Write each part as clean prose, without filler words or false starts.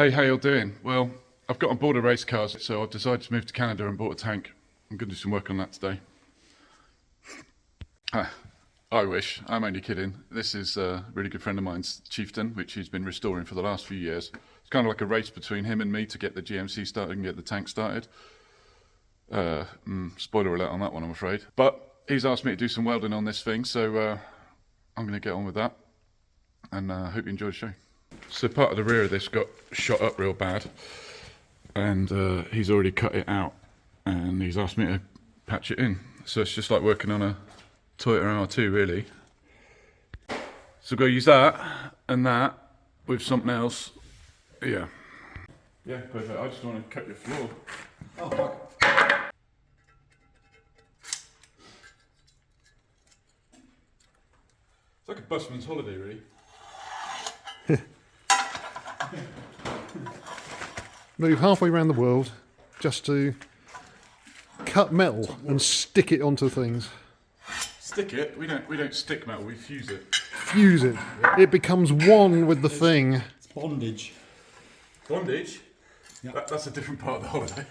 Hey, how you all doing? Well, I've got on board a race cars, so I've decided to move to Canada and bought a tank. I'm going to do some work on that today. I wish. I'm only kidding. This is a really good friend of mine's, Chieftain, which he's been restoring for the last few years. It's kind of like a race between him and me to get the GMC started and get the tank started. Spoiler alert on that one, I'm afraid. But he's asked me to do some welding on this thing, so I'm going to get on with that. And I hope you enjoy the show. So part of the rear of this got shot up real bad, and he's already cut it out, and he's asked me to patch it in. So it's just like working on a Toyota R2 really. So go use that and that with something else. Yeah. Yeah, perfect. I just want to cut your floor. Oh fuck. It's like a busman's holiday really. Move halfway around the world just to cut metal and stick it onto things. Stick it? We don't stick metal, we fuse it. Fuse it. Yeah. It becomes one with the thing. It's bondage. Bondage? Yeah. That's a different part of the holiday.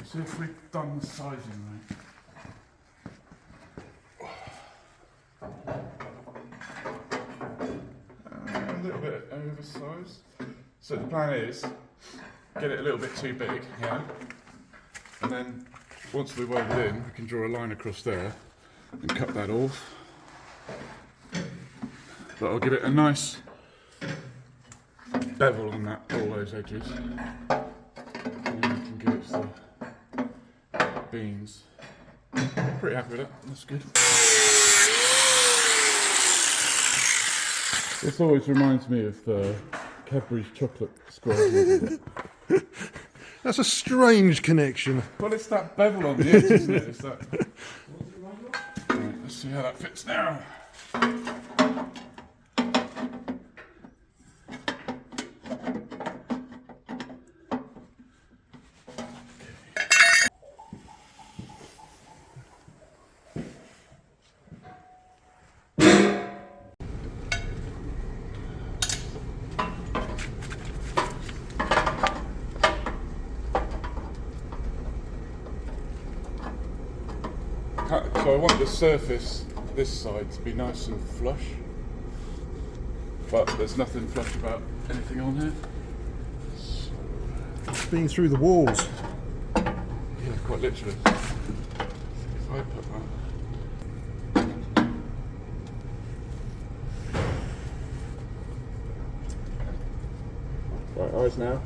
See if we've done the sizing right. A little bit oversized. So the plan is, get it a little bit too big, yeah? And then, once we weld it in, we can draw a line across there and cut that off. But I'll give it a nice bevel on that, all those edges. And then we can give it the beans. Pretty happy with it, that's good. This always reminds me of Cadbury's chocolate square. That's a strange connection. Well, it's that bevel on the edge, isn't it? It's that. Right, let's see how that fits now. So I want the surface, this side, to be nice and flush, but there's nothing flush about anything on here. It's been through the walls. Yeah, quite literally. If I put that. Right, eyes now.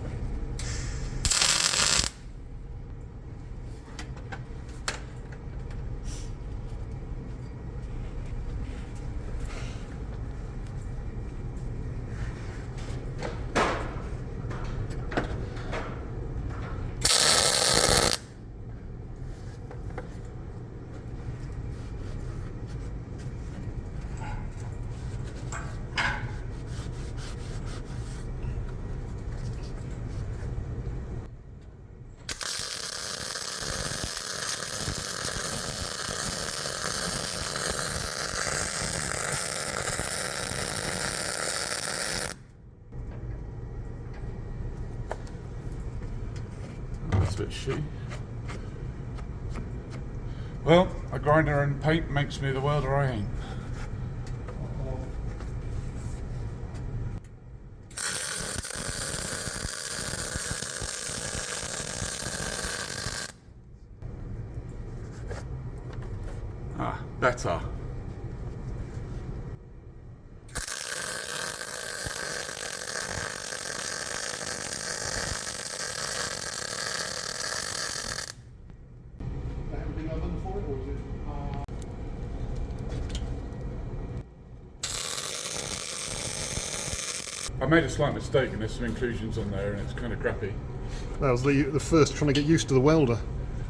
That's a bit shitty. Well, a grinder and paint makes me the welder I ain't. Ah, better. I made a slight mistake and there's some inclusions on there and it's kind of crappy. That was the first trying to get used to the welder.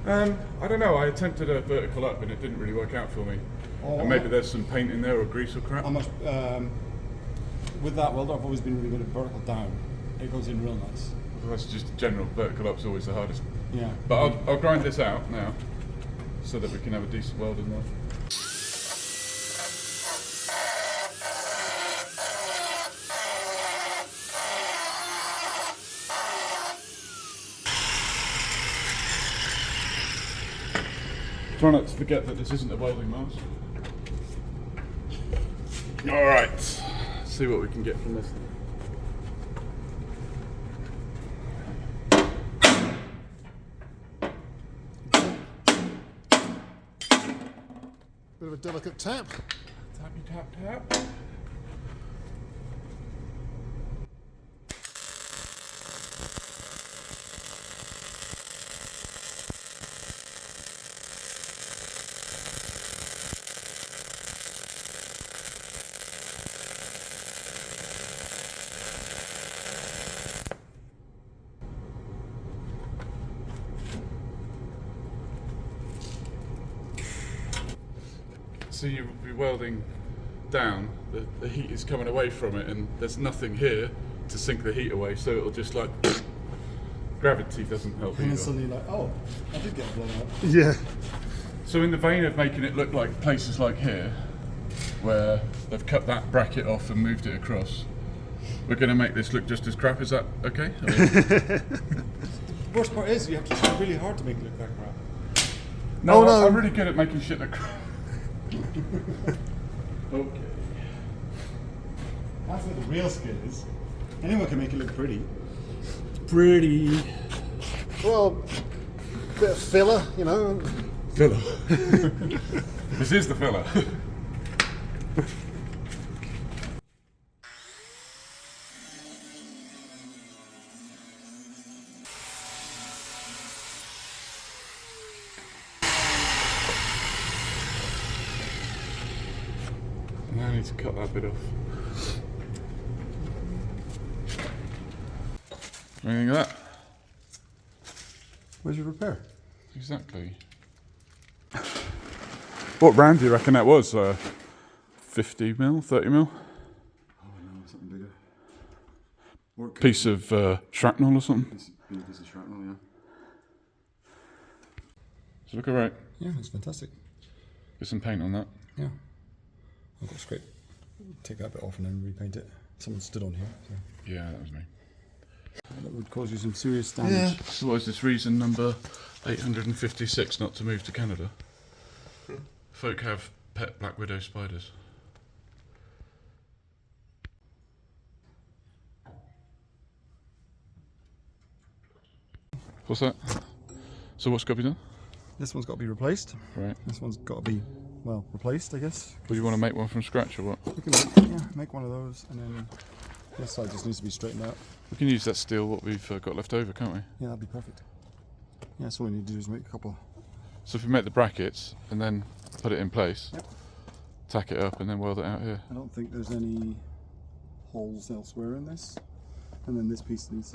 I don't know, I attempted a vertical up and it didn't really work out for me. And maybe there's some paint in there or grease or crap. How much with that welder, I've always been really good at vertical down. It goes in real nice. Well, that's just general vertical up's always the hardest. Yeah. But I'll grind this out now so that we can have a decent weld in there. Try not to forget that this isn't a welding mask. Alright, let's see what we can get from this. Bit of a delicate tap. Tappy tap tap. So you'll be welding down, the heat is coming away from it, and there's nothing here to sink the heat away, so it'll just like gravity doesn't help And then either. suddenly you're like, oh, I did get blown up. Yeah. So in the vein of making it look like places like here, where they've cut that bracket off and moved it across, we're going to make this look just as crap. Is that okay? I mean, The worst part is you have to try really hard to make it look that crap. no, Oh, no. I'm really good at making shit look crap. Okay. That's where the real skill is. Anyone can make it look pretty. Pretty. Well, bit of filler, you know. Filler. This is the filler. Now I need to cut that bit off. Anything of that? Where's your repair? Exactly. What round do you reckon that was? 50 mil, 30 mil? Oh no, something bigger. Or it could Piece of shrapnel or something? be a piece of shrapnel, yeah. Does it look alright? Yeah, it's fantastic. Get some paint on that. Yeah. I've got scrape. Take that bit off and then repaint it. Someone stood on here. So. Yeah, that was me. That would cause you some serious damage. Yeah. So what is this reason number 856 not to move to Canada? Folk have pet black widow spiders. What's that? So what's got to be done? This one's got to be replaced. Right. This one's got to be, well, replaced, I guess. Well, you want to make one from scratch or what? We can make one of those, and then this side just needs to be straightened out. We can use that steel what we've got left over, can't we? Yeah, that'd be perfect. Yeah, so all we need to do is make a couple. So if we make the brackets and then put it in place, Yep. tack it up and then weld it out here. I don't think there's any holes elsewhere in this. And then this piece needs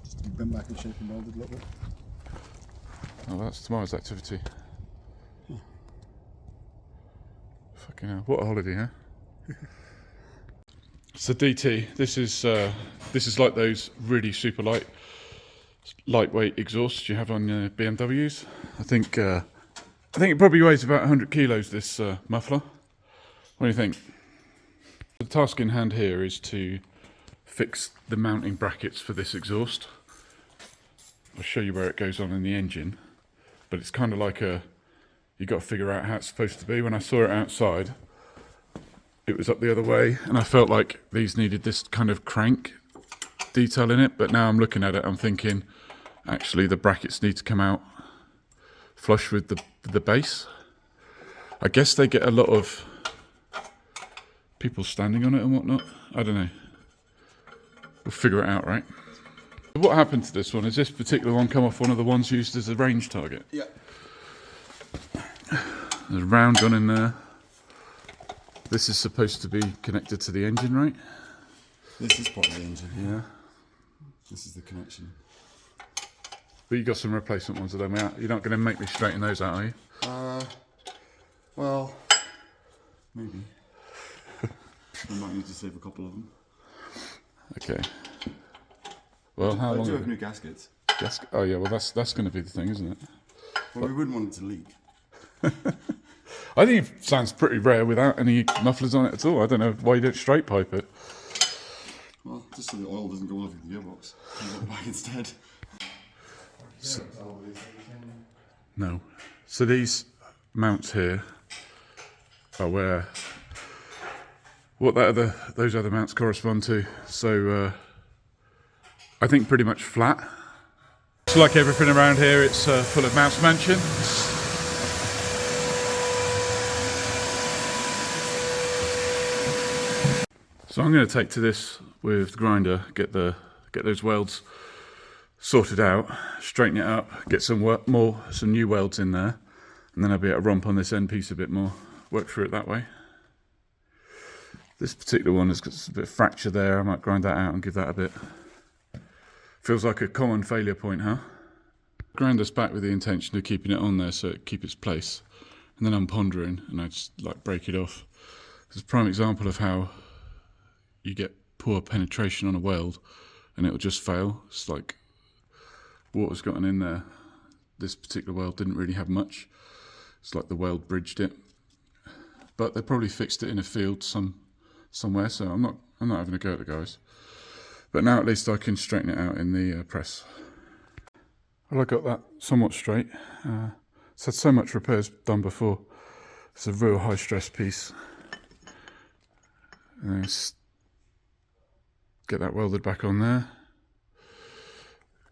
just to be bent back in shape and welded a little bit. Oh, that's tomorrow's activity. Fucking hell, what a holiday, huh? So DT, this is like those really super lightweight exhausts you have on BMWs. I think it probably weighs about 100 kilos. This muffler. What do you think? The task in hand here is to fix the mounting brackets for this exhaust. I'll show you where it goes on in the engine, but it's kind of like you've got to figure out how it's supposed to be. When I saw it outside, it was up the other way, and I felt like these needed this kind of crank detail in it, but now I'm looking at it, I'm thinking, actually the brackets need to come out flush with the base. I guess they get a lot of people standing on it and whatnot. I don't know. We'll figure it out, right? What happened to this one? Is this particular one come off one of the ones used as a range target? Yeah. There's a round gun in there. This is supposed to be connected to the engine, right? This is part of the engine. Yeah. This is the connection. But you got some replacement ones of them out. You're not going to make me straighten those out, are you? Well, maybe. I might need to save a couple of them. Okay. Well, how I long? do have new gaskets. Oh yeah, well that's going to be the thing, isn't it? Well, we wouldn't want it to leak. I think it sounds pretty rare without any mufflers on it at all. I don't know why you don't straight pipe it. Well, just so the oil doesn't go all over the gearbox. You get it back instead. No. So these mounts here are where those other mounts correspond to. So I think pretty much flat. It's like everything around here, it's full of mouse mansion. So I'm going to take to this with the grinder, get those welds sorted out, straighten it up, get some new welds in there, and then I'll be able to romp on this end piece a bit more, work through it that way. This particular one has got a bit of fracture there. I might grind that out and give that a bit. Feels like a common failure point, huh? Grind this back with the intention of keeping it on there so it keep its place, and then I'm pondering and I just like break it off. It's a prime example of how you get poor penetration on a weld and it'll just fail. It's like water's gotten in there. This particular weld didn't really have much. It's like the weld bridged it, but they probably fixed it in a field somewhere, so I'm not having a go at the guys. But now at least I can straighten it out in the press. Well, I got that somewhat straight. It's had so much repairs done before. It's a real high stress piece. And let's get that welded back on there.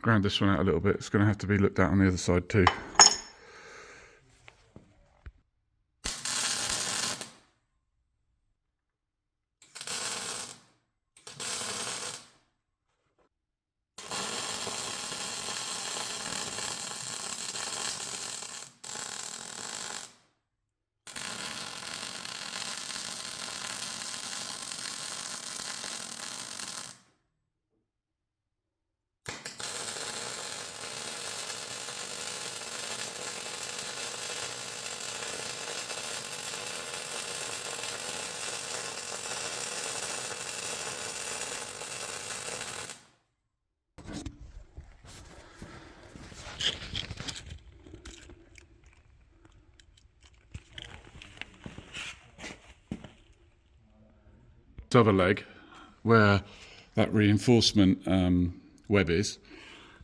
Ground this one out a little bit. It's going to have to be looked at on the other side too. Other leg where that reinforcement web is,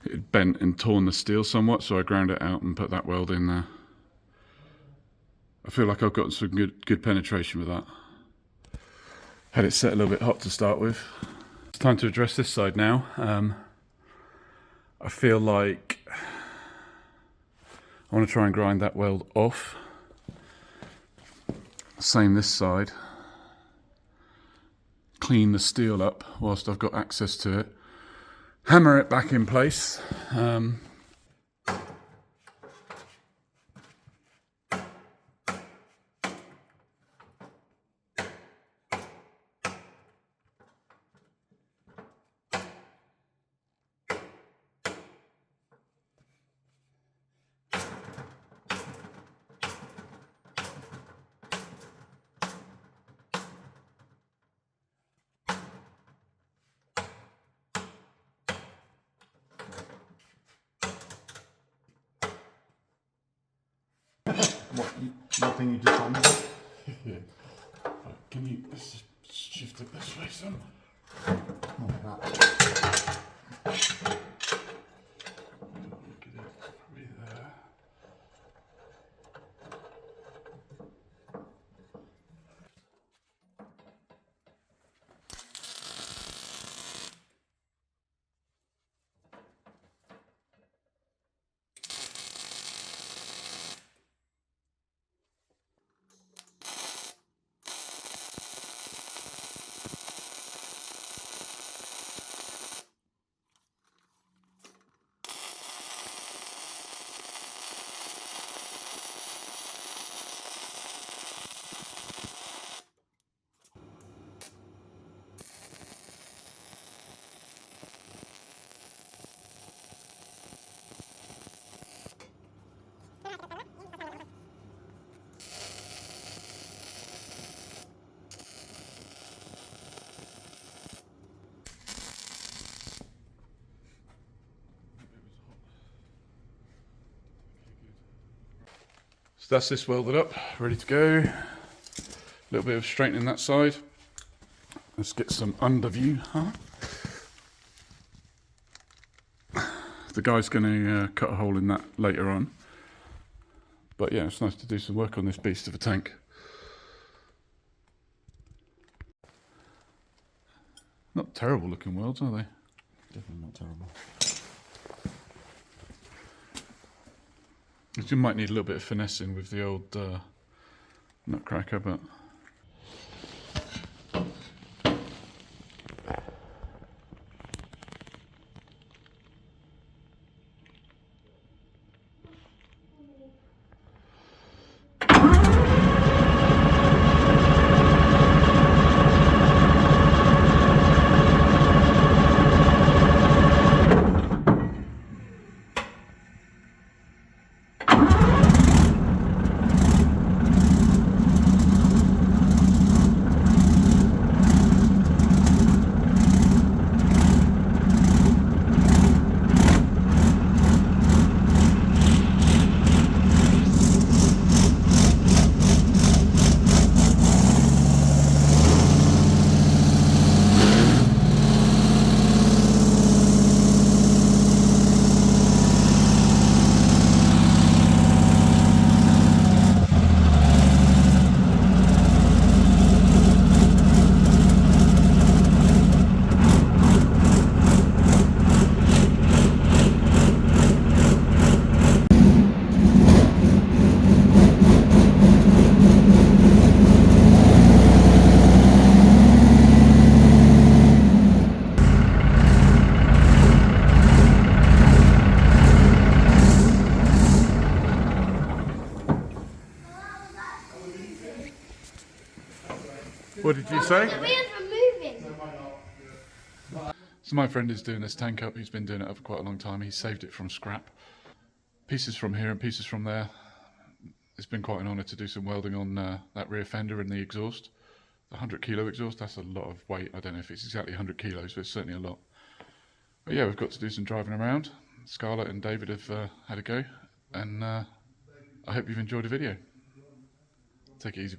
it bent and torn the steel somewhat, so I ground it out and put that weld in there. I feel like I've got some good penetration with that. Had it set a little bit hot to start with. It's time to address this side now. I feel like I want to try and grind that weld off. Same this side. Clean the steel up whilst I've got access to it. Hammer it back in place. Nothing you just on with? Yeah. Can you shift it this way some? Like that. Look at it, probably there. That's this welded up, ready to go. A little bit of straightening that side. Let's get some under view, huh? The guy's going to cut a hole in that later on. But yeah, it's nice to do some work on this beast of a tank. Not terrible looking welds, are they? Definitely not terrible. You might need a little bit of finessing with the old nutcracker, but... What did you say? The wheels were moving. So my friend is doing this tank up. He's been doing it up for quite a long time. He saved it from scrap. Pieces from here and pieces from there. It's been quite an honour to do some welding on that rear fender and the exhaust. The 100 kilo exhaust, that's a lot of weight. I don't know if it's exactly 100 kilos, but it's certainly a lot. But yeah, we've got to do some driving around. Scarlett and David have had a go. And I hope you've enjoyed the video. Take it easy.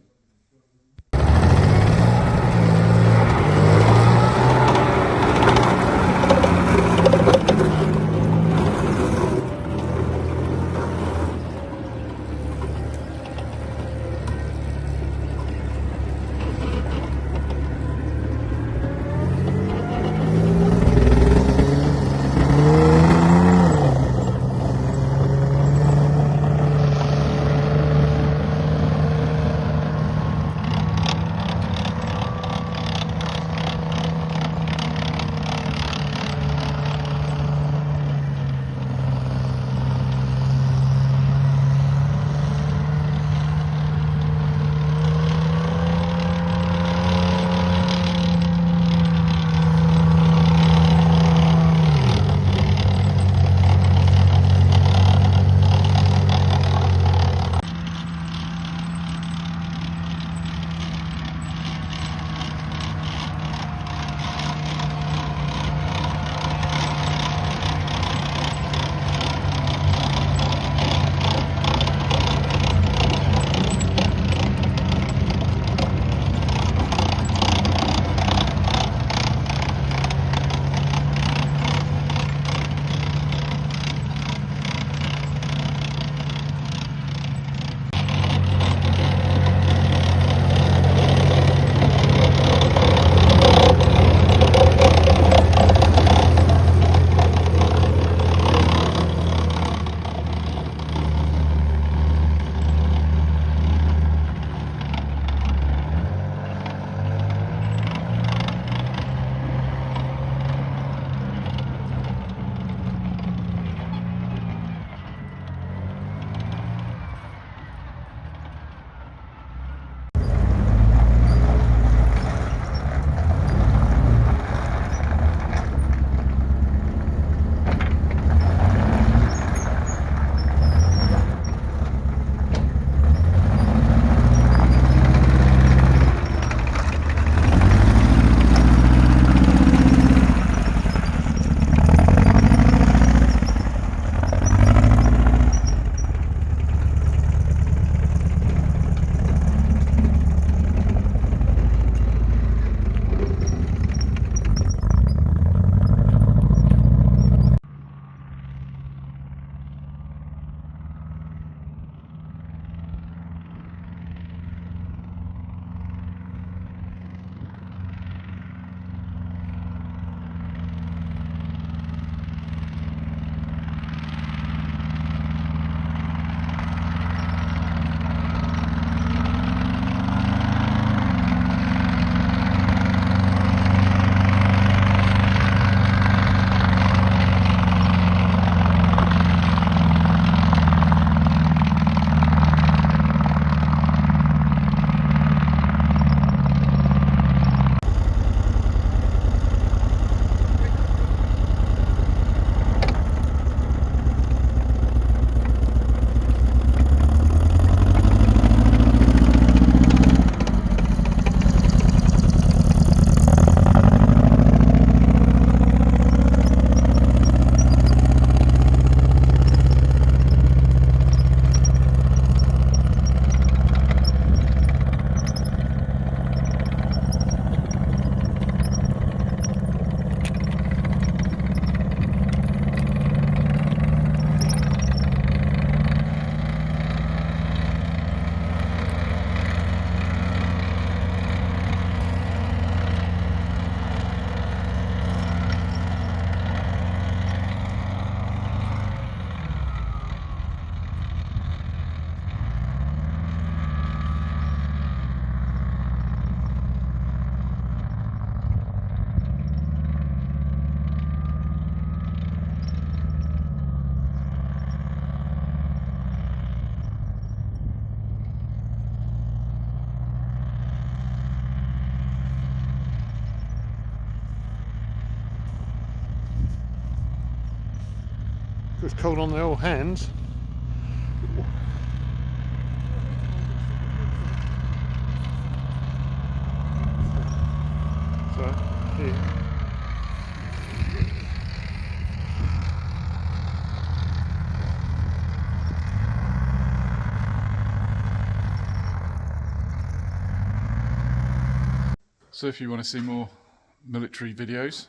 It's cold on the old hands. So, here. So if you want to see more military videos,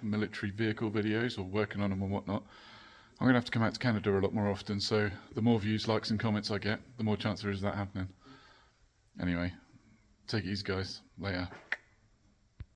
military vehicle videos, or working on them and whatnot, I'm going to have to come out to Canada a lot more often, so the more views, likes and comments I get, the more chance there is of that happening. Anyway, take it easy guys, later.